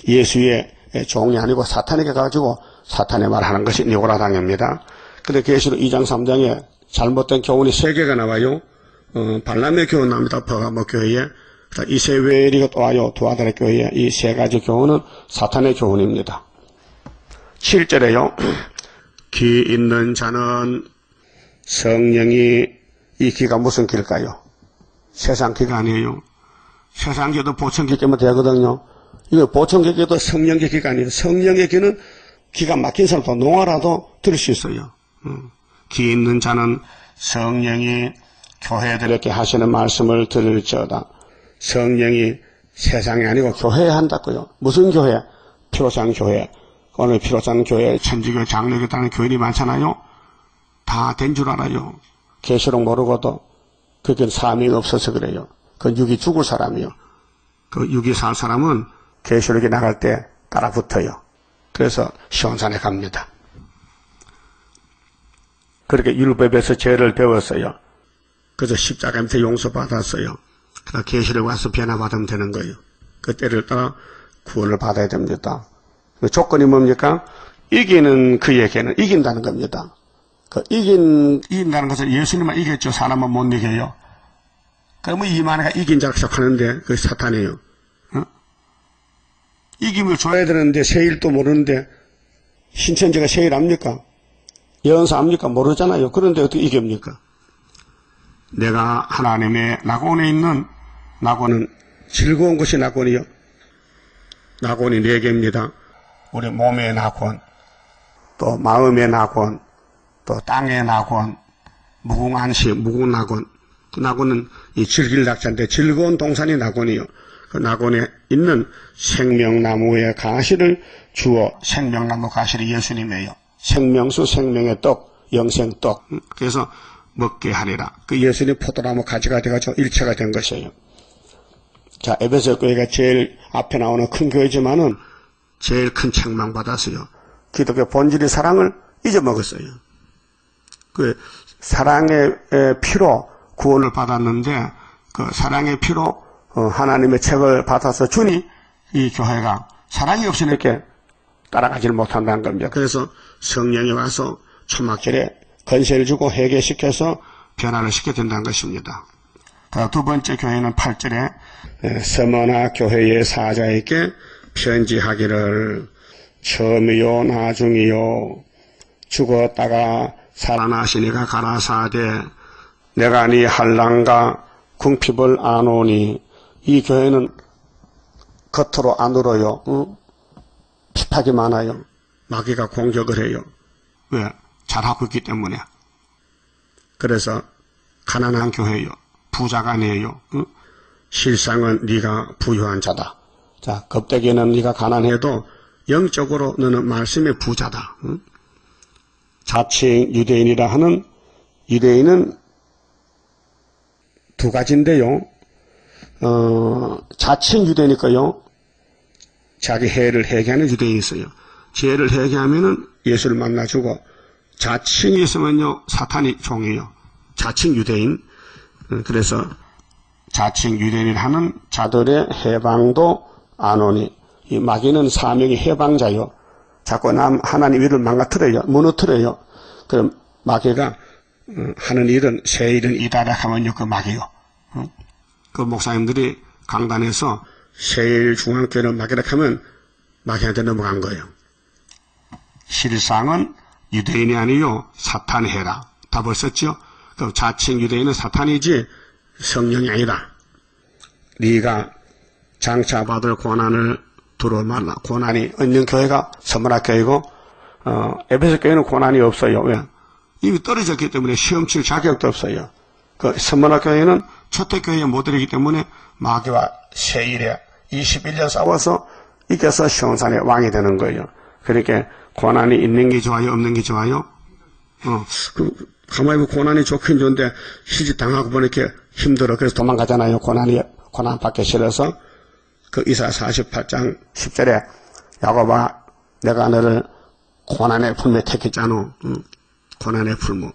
예수의 종이 아니고 사탄에게 가지고 사탄의 말하는 것이 니골라당입니다. 그런데 계시록 2장 3장에 잘못된 교훈이 3개가 나와요. 발람의 교훈 나옵니다. 버가모 교회에. 이세벨이가 또 와요. 두 아들의 교회에. 이 세 가지 교훈은 사탄의 교훈입니다. 7절에요. 귀 있는 자는 성령이 이 귀가 무슨 귀일까요? 세상기가 아니에요. 세상기도 보청기 끼면 되거든요. 이거 보청기 끼도 성령의 기가 아니에요. 성령의 기는 기가 막힌 사람도 농아라도 들을 수 있어요. 기 있는 자는 성령이 교회들에게 하시는 말씀을 들을지어다. 성령이 세상이 아니고 교회에 한다고요. 무슨 교회? 피로산 교회. 오늘 피로산 교회, 천주교, 장로교 다른 교인이 많잖아요. 다 된 줄 알아요. 계시록 모르고도 그게 사명이 없어서 그래요. 그 육이 죽을 사람이요. 그 육이 살 사람은 계시록에 나갈 때 따라 붙어요. 그래서 시온산에 갑니다. 그렇게 율법에서 죄를 배웠어요. 그래서 십자가 밑에 용서받았어요. 그러다 계시록 와서 변화받으면 되는 거예요. 그 때를 따라 구원을 받아야 됩니다. 그 조건이 뭡니까? 이기는 그에게는 이긴다는 겁니다. 그 이긴다는 것은 예수님만 이겼죠. 사람은 못 이겨요. 그러면 이만희가 이긴 자를 시작하는데 그게 사탄이에요. 이김을 줘야 되는데 세일도 모르는데 신천지가 세일 압니까? 예언사 압니까? 모르잖아요. 그런데 어떻게 이깁니까? 내가 하나님의 낙원에 있는 낙원은 즐거운 것이 낙원이요. 낙원이 4개입니다. 우리 몸의 낙원, 또 마음의 낙원, 또 땅의 낙원, 무궁한시, 무궁낙원. 그 낙원은 이 즐길 낙자인데 즐거운 동산이 낙원이요. 그 낙원에 있는 생명나무의 가시를 주어 생명나무 가시를 예수님이에요. 생명수, 생명의 떡, 영생떡. 그래서 먹게 하리라. 그 예수님 포도나무 가지가 돼가지고 일체가 된 것이에요. 자, 에베소 교회가 제일 앞에 나오는 큰 교회지만은 제일 큰 책망 받았어요. 기독교 본질의 사랑을 잊어먹었어요. 그 사랑의 피로 구원을 받았는데 그 사랑의 피로 하나님의 책을 받아서 주니 이 교회가 사랑이 없으니 이렇게 따라가지를 못한다는 겁니다. 그래서 성령이 와서 초막절에 건세를 주고 회개시켜서 변화를 시켜야 된다는 것입니다. 두 번째 교회는 8절에 서머나 교회의 사자에게 편지하기를 처음이요 나중이요 죽었다가 살아나시니가 가라사대 내가 네 한란과 궁핍을 아노니. 이 교회는 겉으로 안으로요 핍박이 많아요. 마귀가 공격을 해요. 왜? 잘하고 있기 때문에. 그래서 가난한 교회요. 부자가 아니에요. 실상은 네가 부유한 자다. 자, 겁대기는 네가 가난해도 영적으로 너는 말씀의 부자다. 자칭 유대인이라 하는 유대인은 두 가지인데요. 자칭 유대니까요. 자기 해를 회개하는 유대인이 있어요. 죄를 회개하면은 예수를 만나주고 자칭이 있으면요 사탄이 종이에요. 자칭 유대인. 그래서 자칭 유대인을 하는 자들의 해방도 안 오니. 이 마귀는 사명이 해방자요. 자꾸 하나님 일을 망가뜨려요. 무너뜨려요. 그럼 마귀가 하는 일은 새 일은 이다라 하면요 그 마귀요. 그 목사님들이 강단에서 세일 중앙교회를 마귀라 하면 마귀한테 넘어간 거예요. 실상은 유대인이 아니요 사탄이 해라. 답을 썼죠. 그럼 자칭 유대인은 사탄이지 성령이 아니다. 네가 장차 받을 고난을 두려워 말라. 고난이 있는 교회가 서머나 교회고 에베소 교회는 고난이 없어요. 왜? 이미 떨어졌기 때문에 시험 칠 자격도 없어요. 그 서머나 교회는 초대교회의 모델이기 때문에 마귀와 세일에 21년 싸워서 이겨서 시온산의 왕이 되는 거예요. 그러니까 고난이 있는 게 좋아요? 없는 게 좋아요? 가만히 보면 고난이 좋긴 좋은데 시집 당하고 보니까 힘들어. 그래서 도망가잖아요. 고난 받기 싫어서 그 이사 48장 10절에 야곱아 내가 너를 고난의 풀무에 택했잖아. 고난의 풀무.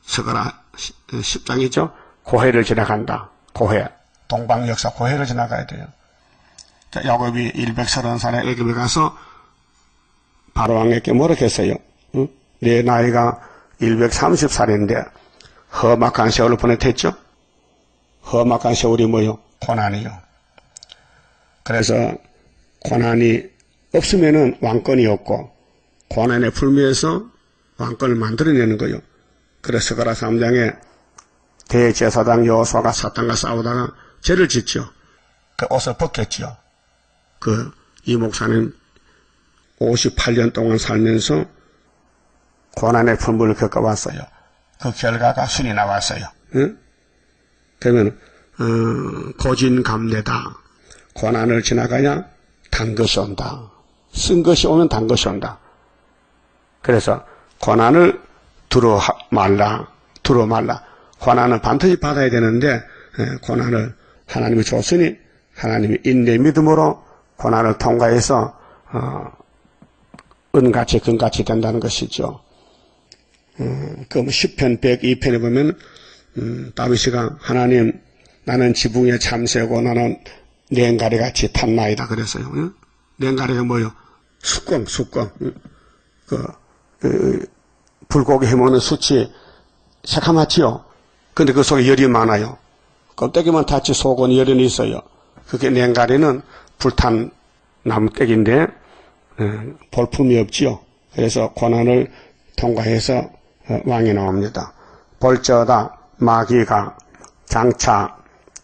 서가라 10장이죠. 고해를 지나간다. 고해. 동방역사 고해를 지나가야 돼요. 자, 야곱이 130살에 애굽에 가서 바로왕에게 뭐라고 했어요? 내 나이가 130살인데 험악한 세월을 보냈댔죠? 험악한 세월이 뭐요? 고난이요. 그래서 고난이 없으면은 왕권이 없고 고난의 풀무에서 왕권을 만들어내는 거예요. 그래서 서가라 3장에 대제사장 여호수아가 사탄과 싸우다가 죄를 짓죠. 그 옷을 벗겼죠. 이 목사는 58년 동안 살면서 고난의 품을 겪어왔어요. 그 결과가 순이 나왔어요. 응? 그러면 고진감래다. 고난을 지나가야 단 것이 온다. 쓴 것이 오면 단 것이 온다. 그래서 고난을 두루 말라. 고난을 반드시 받아야 되는데 고난을 하나님이 줬으니 하나님이 인내 믿음으로 고난을 통과해서 은같이 금같이 된다는 것이죠. 그 시편 102편에 보면 다윗이가 하나님 나는 지붕에 잠새고 나는 냉가리같이 탔나이다 그랬어요. 응? 냉가리가 뭐요? 숯검. 불고기 해먹는 숯이 새카맣지요. 근데 그 속에 열이 많아요. 껍데기만 탔지 속은 열이 있어요. 그게 냉가리는 불탄 나무떼기인데 볼품이 없지요. 그래서 고난을 통과해서 왕이 나옵니다. 볼지어다 마귀가 장차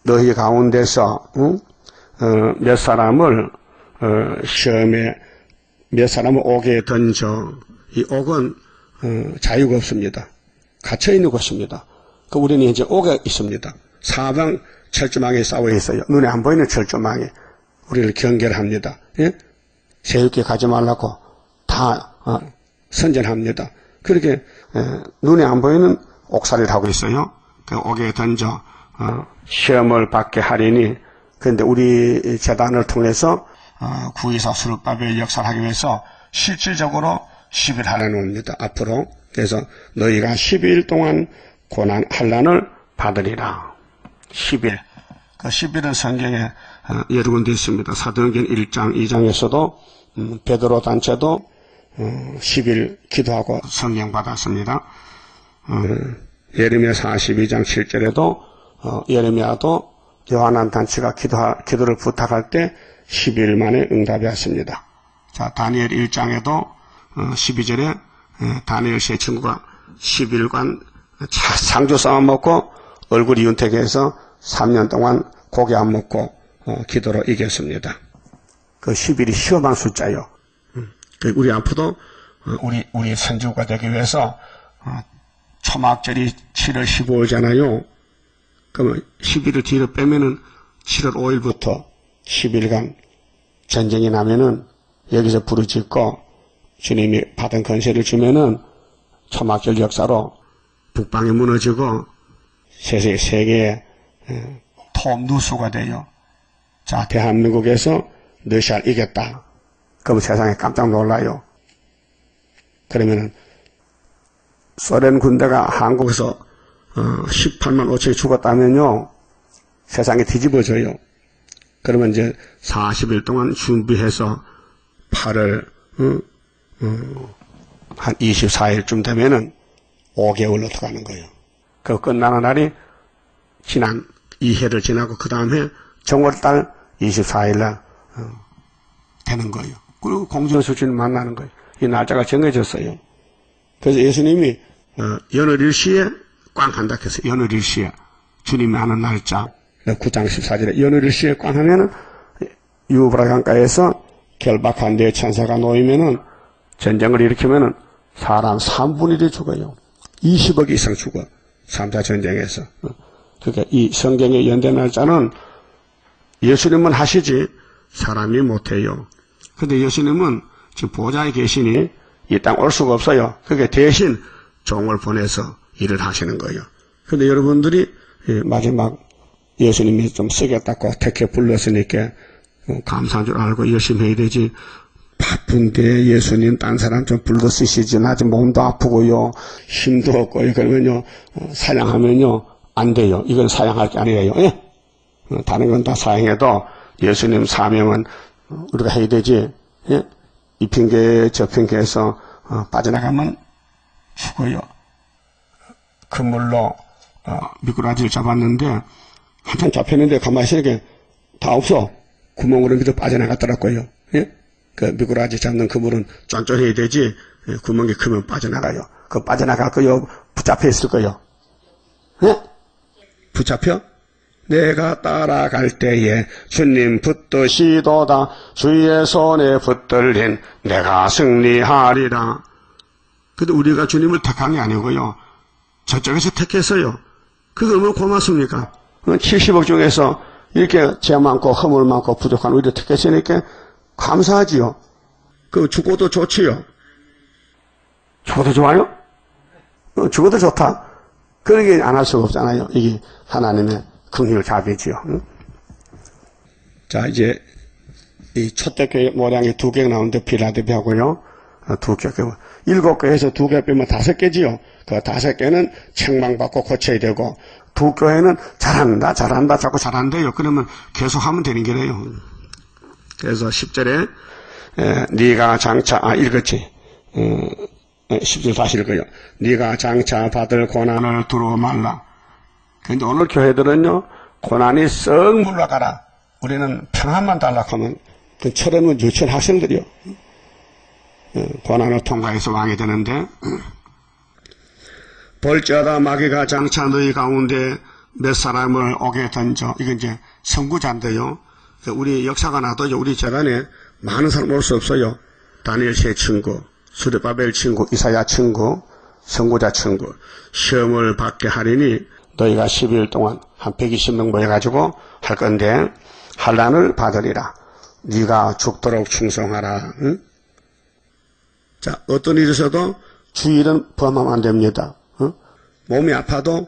너희 가운데서 몇 사람을 시험에 몇 사람을 옥에 던져. 이 옥은 자유가 없습니다. 갇혀있는 곳입니다. 우리는 이제 옥에 있습니다. 사방 철조망에 싸워 있어요. 눈에 안 보이는 철조망에 우리를 경계합니다. 예? 세육에 가지 말라고 다 선전합니다. 그렇게 눈에 안 보이는 옥살이를 하고 있어요. 그 옥에 던져 시험을 받게 하리니. 그런데 우리 재단을 통해서 구의사 수르바벨 역사를 하기 위해서 실질적으로 10일 하라는 겁니다. 앞으로. 그래서 너희가 12일 동안 고난 환난을 받으리라. 10일. 그 10일은 성경에 여러 군데 있습니다. 사도행전 1장, 2장에서도 베드로 단체도 10일 기도하고 성령 받았습니다. 예레미야 42장 7절에도 예레미야도 요한한 단체가 기도를 부탁할 때 10일 만에 응답이 왔습니다. 자, 다니엘 1장에도 12절에 다니엘 세 친구가 10일간 상주 싸움 먹고 얼굴이 윤택해서 3년 동안 고기 안 먹고 기도로 이겼습니다. 그 10일이 시험한 숫자요. 우리 앞으로 우리 선주가 되기 위해서 초막절이 7월 15일잖아요. 그러면 10일을 뒤로 빼면은 7월 5일부터 10일간 전쟁이 나면은 여기서 부르짖고 주님이 받은 건세를 주면은 초막절 역사로 북방이 무너지고 세계의 톱 누수가 돼요. 자, 대한민국에서 러시아를 이겼다. 그럼 세상에 깜짝 놀라요. 그러면은 소련 군대가 한국에서 18만 5천이 죽었다면요, 세상이 뒤집어져요. 그러면 이제 40일 동안 준비해서 8월 한 24일쯤 되면은 5개월로 들어가는 거예요. 그 끝나는 날이 지난 2회를 지나고 그 다음에 정월달 24일날 되는 거예요. 그리고 공전수주님 만나는 거예요. 이 날짜가 정해졌어요. 그래서 예수님이 연월일시에 꽝 한다 했어요. 연월일시에 주님이 하는 날짜 9장 14절에 연월일시에 꽝 하면은 유브라 강가에서 결박한 네 천사가 놓이면은 전쟁을 일으키면은 사람 3분의 1이 죽어요. 20억 이상 죽어. 3차 전쟁에서. 그러니까 이 성경의 연대 날짜는 예수님은 하시지 사람이 못해요. 근데 예수님은 지금 보좌에 계시니 이 땅 올 수가 없어요. 그게 대신 종을 보내서 일을 하시는 거예요. 근데 여러분들이 마지막 예수님이 좀 쓰겠다고 택해 불렀으니까 감사한 줄 알고 열심히 해야 되지. 바쁜데 예수님 딴 사람 좀 불러 쓰시지. 나 지금 몸도 아프고요. 힘도 없고요. 그러면요, 사양하면요, 안 돼요. 이건 사양할 게 아니에요. 예? 다른 건 다 사양해도 예수님 사명은 우리가 해야 되지. 예? 이 핑계, 저 핑계에서 빠져나가면 죽어요. 그물로 미꾸라지를 잡았는데 한참 잡혔는데 가만히 있으니까 다 없어. 구멍으로 밑으로 빠져나갔더라고요. 예? 그 미꾸라지 잡는 그물은 쫀쫀해야 되지. 예, 구멍이 크면 빠져나가요. 그 빠져나갈 거요. 붙잡혀 있을 거요. 예? 붙잡혀? 내가 따라갈 때에 주님 붙드시도다. 주의 손에 붙들린 내가 승리하리라. 근데 우리가 주님을 택한 게 아니고요. 저쪽에서 택했어요. 그게 얼마나 고맙습니까? 70억 중에서 이렇게 죄 많고 허물 많고 부족한 우리를 택했으니까 감사하지요. 그 죽어도 좋지요. 죽어도 좋아요? 죽어도 좋다. 그러게 안 할 수가 없잖아요. 이게 하나님의 긍휼 자비지요. 응? 자, 이제 이 초대교회 모양이 2개 나오는데 필라델피아고요. 2개. 7개에서 2개 빼면 5개지요. 그 5개는 책망받고 고쳐야 되고 2교회는 잘한다 자꾸 잘한대요. 그러면 계속 하면 되는 게래요. 그래서 10절에 네가 장차 읽었지. 10절 다시 읽어요. 네가 장차 받을 고난을 두루 말라. 근데 오늘 교회들은요, 고난이 썩 물러가라. 우리는 평안만 달라고 하면, 그 철없는 유치원 학생들이요. 고난을 통과해서 왕이 되는데, 볼지어다 마귀가 장차 너희 가운데 몇 사람을 오게 던져. 이건 이제 선구자인데요. 우리 역사가 나도요, 우리 재단에 많은 사람 올 수 없어요. 다니엘 제 친구, 스룹바벨 친구, 이사야 친구, 선구자 친구. 시험을 받게 하리니 너희가 12일 동안 한 120명 모여가지고 할 건데 환난을 받으리라. 네가 죽도록 충성하라. 응? 자, 어떤 일이 있어도 주일은 범하면 안 됩니다. 응? 몸이 아파도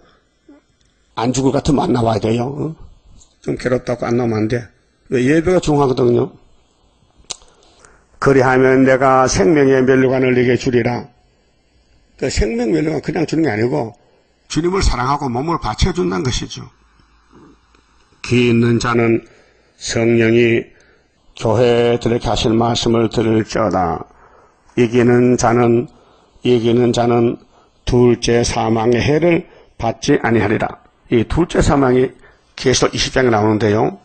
안 죽을 것 같으면 안 나와야 돼요. 응? 좀 괴롭다고 안 나오면 안 돼. 왜? 예배가 중요하거든요. 그리하면 내가 생명의 면류관을 네게 주리라. 그 생명 면류관 그냥 주는 게 아니고 주님을 사랑하고 몸을 바쳐준다는 것이죠. 귀 있는 자는 성령이 교회들에게 하실 말씀을 들을지어다. 이기는 자는 둘째 사망의 해를 받지 아니하리라. 이 둘째 사망이 계시록 20장에 나오는데요.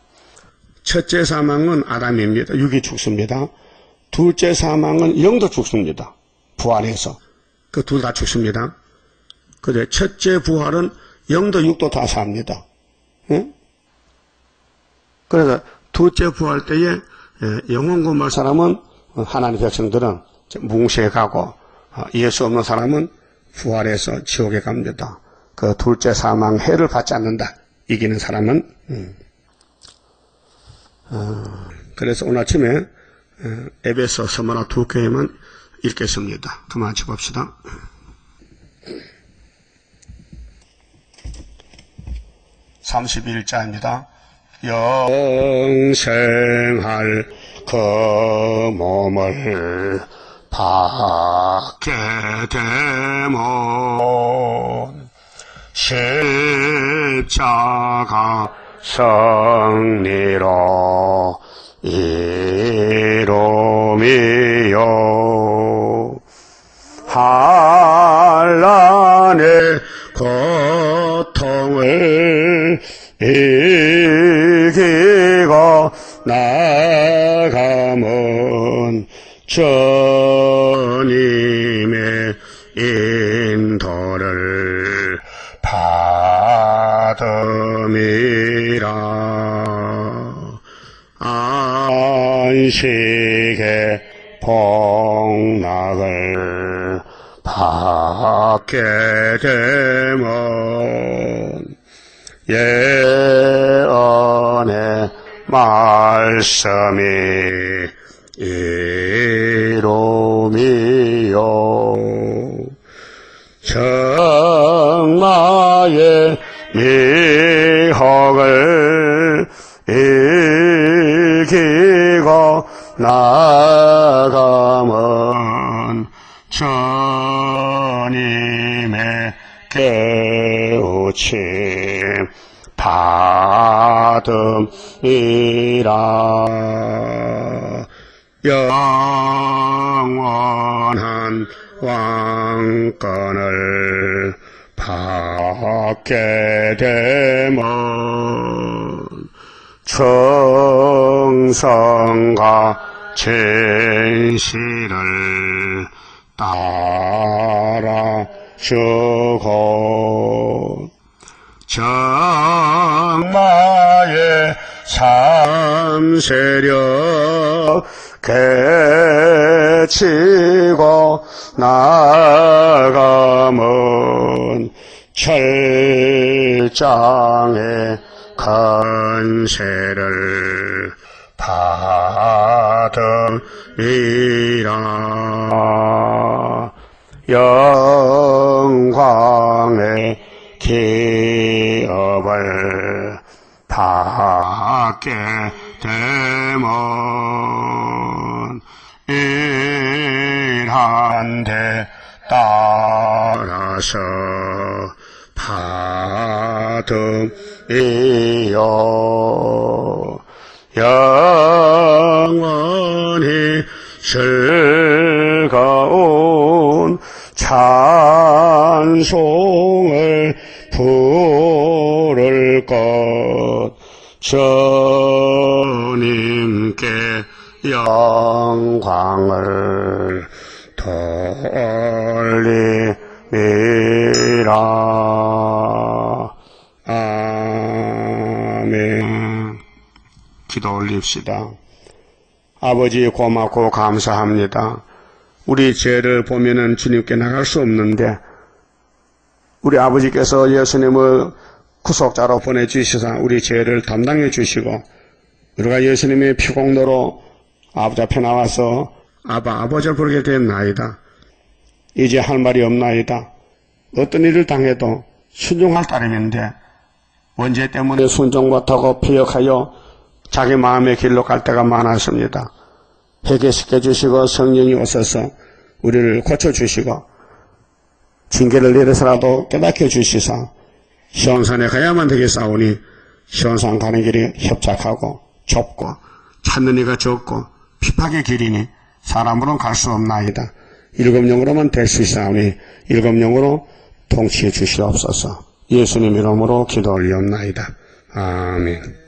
첫째 사망은 아담입니다. 육이 죽습니다. 둘째 사망은 영도 죽습니다. 부활해서. 그 둘 다 죽습니다. 그래, 첫째 부활은 영도 육도 다 삽니다. 응? 그래서 둘째 부활 때에 영혼 구원할 사람은 하나님 백성들은 뭉시에 가고 예수 없는 사람은 부활해서 지옥에 갑니다. 그 둘째 사망 해를 받지 않는다. 이기는 사람은. 그래서 오늘 아침에 에베소 서머나 2교회만 읽겠습니다. 그만 쳐봅시다. (31자입니다) 영생할 그 몸을 받게 되면 십자가 승리로 이루미요 환난의 고통을 이기고 나가면 주님의 인도를 받음이라. 안식의 복락을 받게 되면 예언의 말씀이 이루미요 정마의 미혹을 이기고 나가면 주님의 깨우침 받음이라. 영원한 왕권을 받게 되면 충성과 진실을 따라주고 정마의 삼세력 개치고 나가면 철장의 건세를 받으리라. 영광의 기업을 받게 되면 일한 데 따라서 받음이요 영원히 즐거운 찬송을 부를 것 주님께 영광을 돌리리라. 아멘. 기도 올립시다. 아버지 고맙고 감사합니다. 우리 죄를 보면은 주님께 나갈 수 없는데 우리 아버지께서 예수님을 구속자로 보내주시사 우리 죄를 담당해 주시고 우리가 예수님의 피공로로 아버지 앞에 나와서 아버지를 부르게 됐나이다. 이제 할 말이 없나이다. 어떤 일을 당해도 순종할 따름인데 원죄 때문에 순종 못하고 피역하여 자기 마음의 길로 갈 때가 많았습니다. 회개시켜 주시고 성령이 오셔서 우리를 고쳐주시고 징계를 내려서라도 깨닫게 주시사 시온산에 가야만 되겠사오니 시온산 가는 길이 협착하고 좁고 찾는 이가 적고 핍박의 길이니 사람으로는 갈 수 없나이다. 일곱 영으로만 될 수 있사오니 일곱 영으로 통치해 주시옵소서. 예수님 이름으로 기도 올리옵나이다. 아멘.